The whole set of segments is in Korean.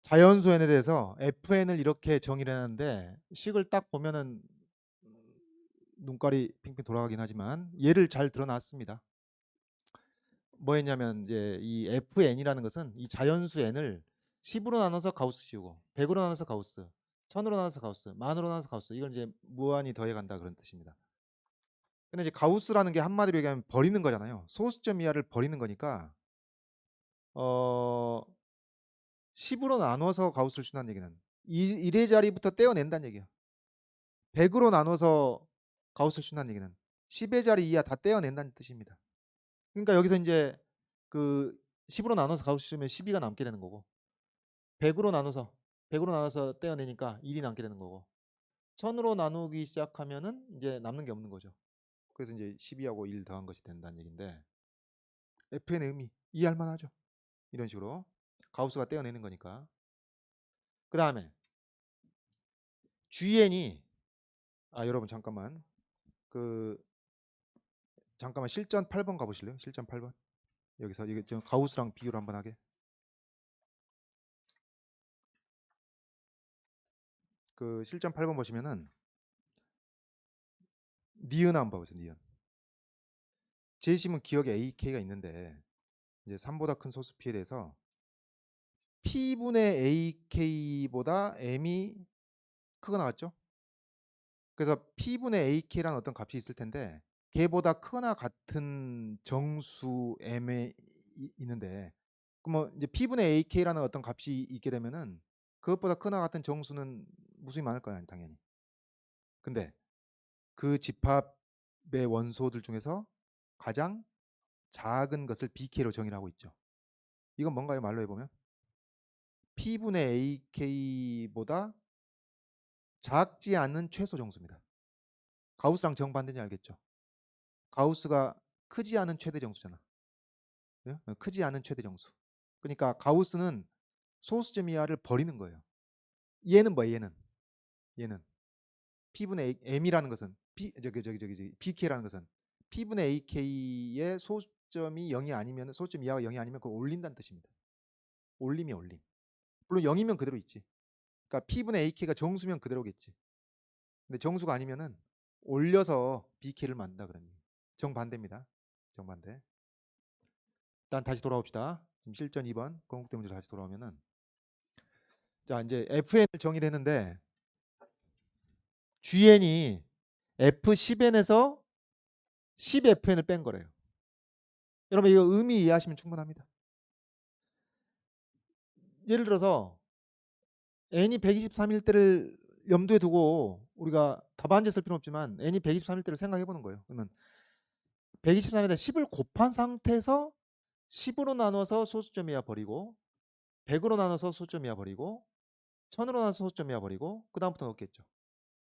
자연수N에 대해서 FN을 이렇게 정의를 해놨는데 식을 딱 보면은 눈깔이 핑핑 돌아가긴 하지만 예를 잘 들어놨습니다. 뭐 했냐면 이제 이 FN이라는 것은 이 자연수 N을 10으로 나눠서 가우스 씌우고 100으로 나눠서 가우스, 1000으로 나눠서 가우스, 만으로 나눠서 가우스, 이걸 이제 무한히 더해간다 그런 뜻입니다. 근데 이제 가우스라는 게 한마디로 얘기하면 버리는 거잖아요. 소수점 이하를 버리는 거니까 10으로 나눠서 가우스를 씌운다는 얘기는 1의 자리부터 떼어낸다는 얘기야. 100으로 나눠서 가우스를 씌운다는 얘기는 10의 자리 이하 다 떼어낸다는 뜻입니다. 그러니까 여기서 이제 그 10으로 나눠서 가우스 씌우면 12가 남게 되는 거고, 100으로 나눠서 떼어내니까 1이 남게 되는 거고, 1000으로 나누기 시작하면은 이제 남는 게 없는 거죠. 그래서 이제 12하고 1 더한 것이 된다는 얘기인데, FN의 의미 이해할 만하죠. 이런 식으로 가우스가 떼어내는 거니까. 그 다음에 GN이 여러분 잠깐만 잠깐만 실전 8번 가보실래요? 실전 8번. 여기서 이게 좀 가우스랑 비교를 한번 하게. 그 실전 8번 보시면은 니은 한번 봐보세요. 니은. 제시문 기억에 AK가 있는데 이제 3보다 큰 소수 P에 대해서 P분의 AK보다 M이 크거 나왔죠? 그래서 P분의 AK라는 어떤 값이 있을 텐데 걔보다 크거나 같은 정수 M에 있는데, 그럼 이제 P분의 AK라는 어떤 값이 있게 되면은 그것보다 크거나 같은 정수는 무수히 많을 거야, 당연히. 근데 그 집합의 원소들 중에서 가장 작은 것을 BK로 정의를 하고 있죠. 이건 뭔가요? 말로 해보면 P분의 AK보다 작지 않은 최소 정수입니다. 가우스랑 정반대인지 알겠죠? 가우스가 크지 않은 최대 정수잖아. 크지 않은 최대 정수. 그러니까 가우스는 소수점 이하를 버리는 거예요. 얘는 뭐야? 얘는 P분의 M이라는 것은 BK라는 것은 P분의 AK의 소수점이 0이 아니면, 소수점 이하가 0이 아니면 그걸 올린다는 뜻입니다. 올림이야, 올림. 물론 0이면 그대로 있지. 그러니까 P분의 AK가 정수면 그대로겠지. 근데 정수가 아니면은 올려서 BK를 만든다 그러니 정반대입니다. 정반대. 일단 다시 돌아옵시다. 지금 실전 2번 건국대 문제로 다시 돌아오면은, 자 이제 FN을 정의를 했는데 GN이 F10N에서 10FN을 뺀 거래요. 여러분 이거 의미 이해하시면 충분합니다. 예를 들어서 n이 123일 때를 염두에 두고 우리가 답안지 쓸 필요는 없지만 n이 123일 때를 생각해 보는 거예요. 그러면 123에다 10을 곱한 상태에서 10으로 나눠서 소수점 이하 버리고, 100으로 나눠서 소수점 이하 버리고, 1000으로 나눠서 소수점 이하 버리고, 그 다음부터 넣겠죠.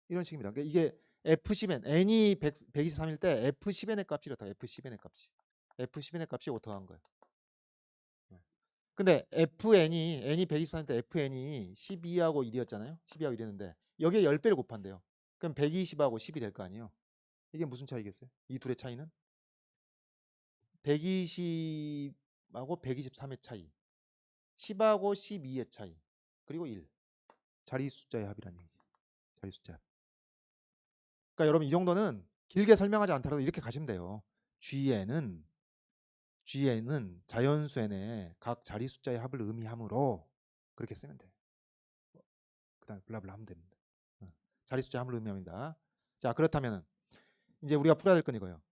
이런 식입니다. 그러니까 이게 F10N, n이 123일 때 F10N의 값이 이렇다. F10N의 값이. F10N의 값이 어떻게 한 거예요? 근데 n이 123일 때 FN이 12하고 1이었잖아요. 12하고 1이었는데 여기에 10배를 곱한대요. 그럼 120하고 10이 될 거 아니에요. 이게 무슨 차이겠어요? 이 둘의 차이는 120하고 123의 차이, 10하고 12의 차이, 그리고 1. 자리 숫자의 합이라는 얘기지. 자리 숫자. 그러니까 여러분 이 정도는 길게 설명하지 않더라도 이렇게 가시면 돼요. GN은 자연수 n의 각 자리 숫자의 합을 의미하므로 그렇게 쓰면 돼. 그다음에 블라블라 하면 됩니다. 자리 숫자 합을 의미합니다. 자, 그렇다면 이제 우리가 풀어야 될 건 이거예요.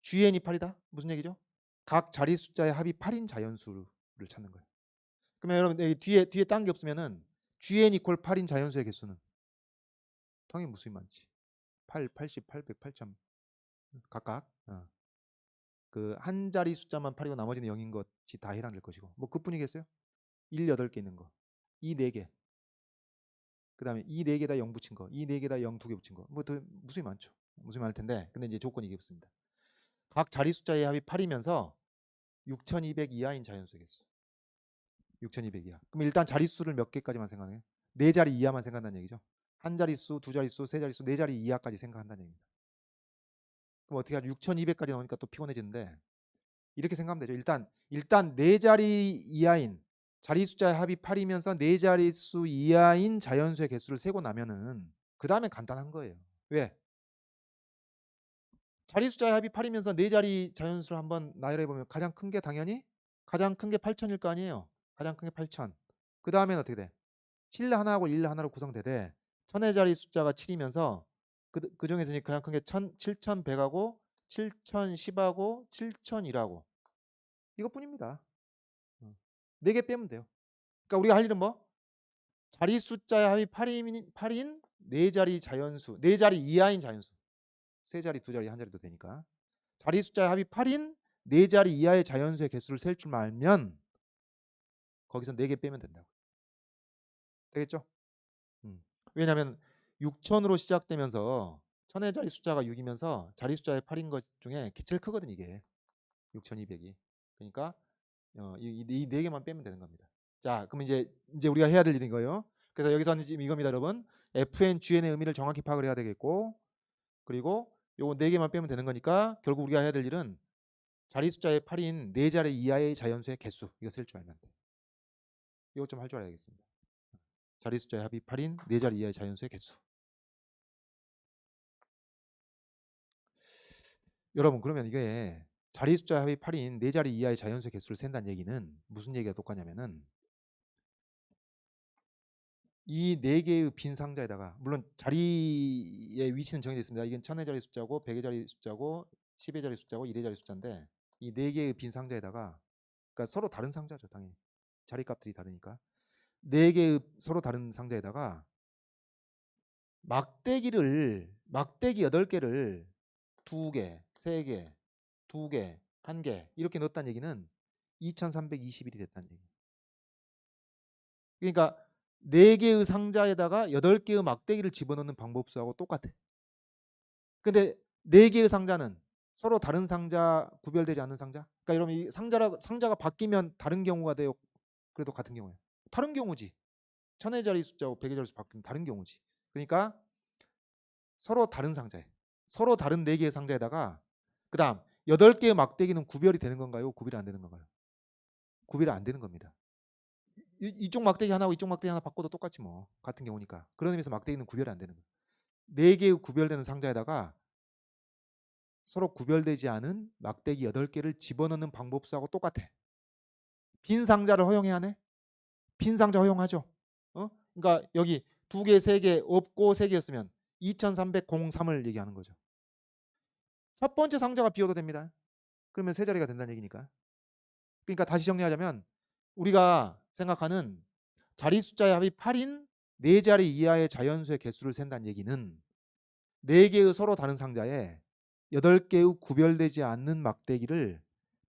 GN이 8이다? 무슨 얘기죠? 각 자리 숫자의 합이 8인 자연수를 찾는 거예요. 그러면 여러분 뒤에 딴 게 없으면은 GN 이퀄 8인 자연수의 개수는 당연히 무수히 많지. 8, 80, 800, 8점 각각 그 한 자리 숫자만 8이고 나머지는 0인 것이 다 해당될 것이고, 뭐 그뿐이겠어요? 1, 8개 있는 거, 이 4개, 그 다음에 이 4개 다 0 붙인 거, 이 4개 다 0 2개 붙인 거, 뭐 더 무수히 많죠. 무수히 많을 텐데, 근데 이제 조건이 이게 없습니다. 각 자리 숫자의 합이 8이면서 6200 이하인 자연수의 개수. 6200 이하. 그럼 일단 자릿수를 몇 개까지만 생각해요? 4자리 이하만 생각한다는 얘기죠. 한 자릿수, 두 자릿수, 세 자릿수, 4자리 이하까지 생각한다는 얘기입니다. 그럼 어떻게 하죠? 6200까지 나오니까 또 피곤해지는데 이렇게 생각하면 되죠. 일단 4자리 이하인 자리 숫자의 합이 8이면서 4자릿수 이하인 자연수의 개수를 세고 나면은 그 다음에 간단한 거예요. 왜? 자리 숫자의 합이 8이면서 4자리 자연수를 한번 나열해 보면 가장 큰 게 당연히 가장 큰 게 8천일 거 아니에요. 가장 큰 게 8천. 그 다음에는 어떻게 돼? 7 하나하고 1 하나로 구성되되 천의 자리 숫자가 7이면서 그 중에서 가장 큰 게 7100하고 7010하고 7001하고 이것뿐입니다. 4개 빼면 돼요. 그러니까 우리가 할 일은 뭐? 자리 숫자의 합이 8인 4자리 자연수, 4자리 이하인 자연수. 3자리, 2자리, 1자리도 되니까. 자리 숫자의 합이 8인 4자리 이하의 자연수의 개수를 셀 줄 알면 거기서 4개 빼면 된다고. 되겠죠? 왜냐하면 6천으로 시작되면서 천의 자리 숫자가 6이면서 자리 숫자의 8인 것 중에 제일 크거든 이게. 6200이. 그러니까 이 4개만 빼면 되는 겁니다. 자, 그럼 이제 우리가 해야 될 일인 거예요. 그래서 여기서는 지금 이겁니다, 여러분. fn, gn의 의미를 정확히 파악을 해야 되겠고, 그리고 요거 4개만 빼면 되는 거니까 결국 우리가 해야 될 일은 자리 숫자의 8인 4자리 이하의 자연수의 개수 이거 쓸 줄 알면 돼. 이거 좀 할 줄 알아야겠습니다. 자리 숫자의 합이 8인 4자리 이하의 자연수의 개수. 여러분 그러면 이게 자리 숫자의 합이 8인 4자리 이하의 자연수의 개수를 센다는 얘기는 무슨 얘기가 똑같냐면은 이 4개의 빈 상자에다가 물론 자리의 위치는 정해져 있습니다. 이건 1000의 자리 숫자고 100의 자리 숫자고 10의 자리 숫자고 1의 자리 숫자인데 이 4개의 빈 상자에다가 그러니까 서로 다른 상자죠. 당연히 자리 값들이 다르니까 4개의 서로 다른 상자에다가 막대기 8개를 2개, 3개, 2개, 1개 이렇게 넣었다는 얘기는 2321이 됐다는 얘기예요. 그러니까 4개의 상자에다가 8개의 막대기를 집어넣는 방법 수하고 똑같아. 근데 4개의 상자는 서로 다른 상자, 구별되지 않는 상자? 그러니까 여러분 이 상자가 바뀌면 다른 경우가 돼요. 그래도 같은 경우예요. 다른 경우지. 1000의 자리 숫자하고 100의 자리 숫자 바뀌면 다른 경우지. 그러니까 서로 다른 상자에 서로 다른 4개의 상자에다가 그다음 8개의 막대기는 구별이 되는 건가요? 구별이 안 되는 건가요? 구별이 안 되는 겁니다. 이쪽 막대기 하나하고 이쪽 막대기 하나 바꿔도 똑같지 뭐. 같은 경우니까. 그런 의미에서 막대기는 구별이 안 되는 거예요. 4개의 구별되는 상자에다가 서로 구별되지 않은 막대기 8개를 집어넣는 방법 수하고 똑같아. 빈 상자를 허용해야 하네? 빈 상자 허용하죠. 그러니까 여기 2개, 3개 없고 3개였으면 2303을 얘기하는 거죠. 첫 번째 상자가 비워도 됩니다. 그러면 3자리가 된다는 얘기니까. 그러니까 다시 정리하자면 우리가 생각하는 자리 숫자의 합이 8인 4자리 이하의 자연수의 개수를 센다는 얘기는 4개의 서로 다른 상자에 8개의 구별되지 않는 막대기를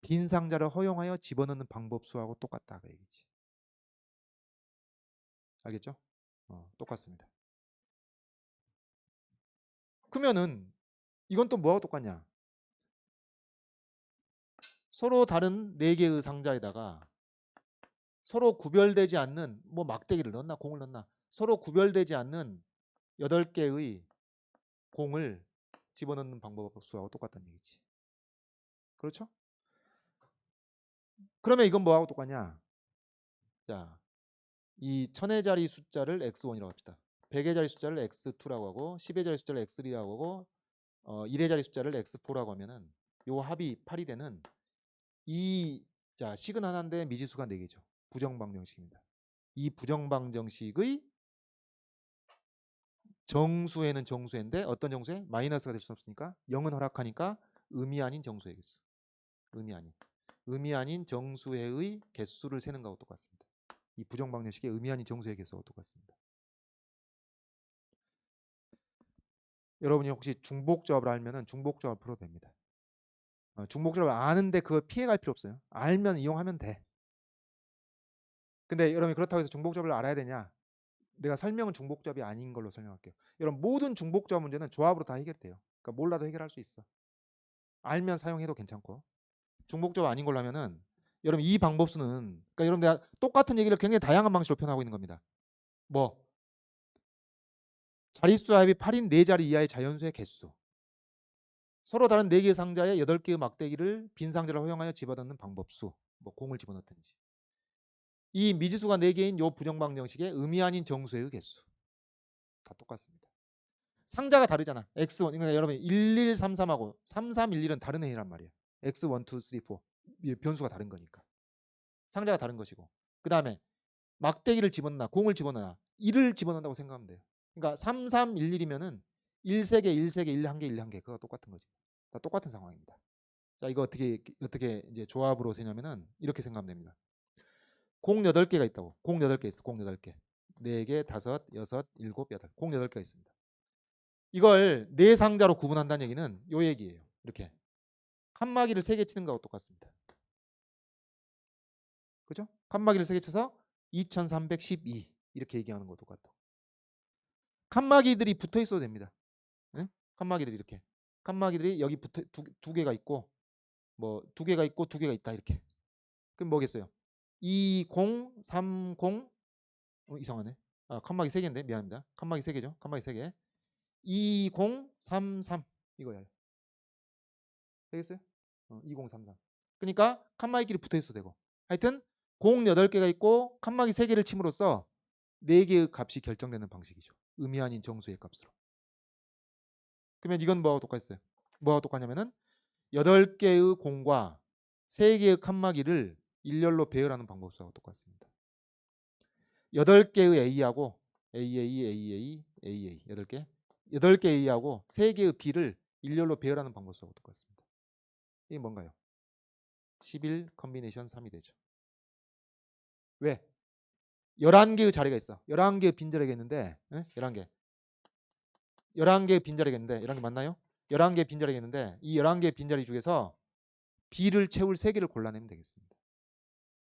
빈 상자를 허용하여 집어넣는 방법 수하고 똑같다 그 얘기지. 알겠죠? 똑같습니다. 그러면은 이건 또 뭐하고 똑같냐? 서로 다른 4개의 상자에다가 서로 구별되지 않는 뭐 막대기를 넣나 공을 넣나 서로 구별되지 않는 8개의 공을 집어넣는 방법 수하고 똑같다는 얘기지. 그렇죠? 그러면 이건 뭐하고 똑같냐? 자, 이 1000의 자리 숫자를 x1이라고 합시다. 100의 자리 숫자를 x2라고 하고 10의 자리 숫자를 x3라고 하고 1의 자리 숫자를 x4라고 하면은 요 합이 8이 되는 자 식은 하나인데 미지수가 4개죠. 부정방정식입니다. 이 부정방정식의 정수에는 정수인데 어떤 정수에? 마이너스가 될 수 없으니까 0은 허락하니까 의미 아닌 정수의 개수. 의미 아닌 정수의 개수를 세는 거하고 똑같습니다. 이 부정방정식의 의미 아닌 정수의 개수하고 똑같습니다. 여러분이 혹시 중복조합을 알면은 중복조합 풀어도 됩니다. 중복조합을 아는데 그걸 피해갈 필요 없어요. 알면 이용하면 돼. 근데 여러분이 그렇다고 해서 중복조합을 알아야 되냐? 내가 설명은 중복조합이 아닌 걸로 설명할게요. 여러분 모든 중복조합 문제는 조합으로 다 해결돼요. 그러니까 몰라도 해결할 수 있어. 알면 사용해도 괜찮고. 중복조합 아닌 걸로 하면은 여러분 이 방법수는 그러니까 여러분 내가 똑같은 얘기를 굉장히 다양한 방식으로 표현하고 있는 겁니다. 뭐 자릿수 합이 8인 4자리 이하의 자연수의 개수. 서로 다른 4개의 상자에 8개의 막대기를 빈 상자를 허용하여 집어넣는 방법수. 뭐 공을 집어넣든지. 이 미지수가 4개인 요 부정방정식의 의미 아닌 정수의 개수. 다 똑같습니다. 상자가 다르잖아. x1 그러니까 여러분 1133하고 3311은 다른 애란 말이에요. x1, 2, 3, 4 변수가 다른 거니까. 상자가 다른 것이고. 그 다음에 막대기를 집어넣나 공을 집어넣나 1을 집어넣는다고 생각하면 돼요. 그러니까 3311이면은 1세개 1세개 1한개 1한개 그거 똑같은 거지. 다 똑같은 상황입니다. 자, 이거 어떻게 이제 조합으로 세냐면은 이렇게 생각하면 됩니다. 공 8개가 있다고. 공 8개 있어. 공 8개. 4개, 5, 6, 7, 8. 공 8개가 있습니다. 이걸 4상자로 구분한다는 얘기는 요 얘기예요. 이렇게. 칸막이를 3개 치는 거하고 똑같습니다. 그죠? 칸막이를 3개 쳐서 2312 이렇게 얘기하는 것도 똑같고. 칸막이들이 붙어 있어도 됩니다. 네? 칸막이들이 이렇게. 칸막이들이 여기 붙어 두 개가 있고 뭐 2개가 있고 2개가 있다 이렇게. 그럼 뭐겠어요? 20, 30 이상하네. 아, 칸막이 3개인데 미안합니다. 칸막이 3개죠. 칸막이 3개. 2033 이거야. 되겠어요? 2033. 그러니까 칸막이끼리 붙어 있어도 되고. 하여튼 공 8개가 있고 칸막이 3개를 침으로써 4개의 값이 결정되는 방식이죠. 의미 아닌 정수의 값으로. 그러면 이건 뭐하고 똑같어요? 뭐하고 똑같냐면은 8개의 공과 3개의 칸막이를 일렬로 배열하는 방법하고 똑같습니다. 8개의 A하고 AA, 8개. 8개 A하고 3개의 B를 일렬로 배열하는 방법하고 똑같습니다. 이게 뭔가요? 11 컨비네이션 3이 되죠. 왜? 11개의 자리가 있어. 11개의 빈자리가 있는데 11개. 11개의 빈자리가 있는데 11개 맞나요? 11개의 빈자리가 있는데 이 11개의 빈자리 중에서 B를 채울 3개를 골라내면 되겠습니다.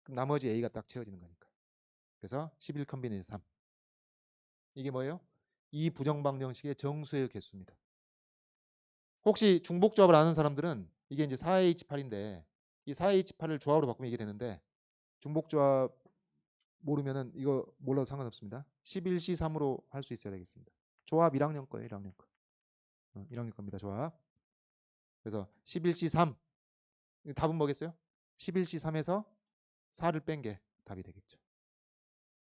그럼 나머지 A가 딱 채워지는 거니까. 그래서 11 컨비네이션 3. 이게 뭐예요? 이 부정방정식의 정수의 개수입니다. 혹시 중복조합을 아는 사람들은 이게 이제 4H8인데 이 4H8을 조합으로 바꾸면 이게 되는데 중복조합 모르면은 이거 몰라도 상관없습니다. 11C3으로 할 수 있어야 되겠습니다. 조합 1학년 거예요. 1학년 거. 1학년 겁니다. 조합. 그래서 11C3 답은 뭐겠어요? 11C3에서 4를 뺀 게 답이 되겠죠.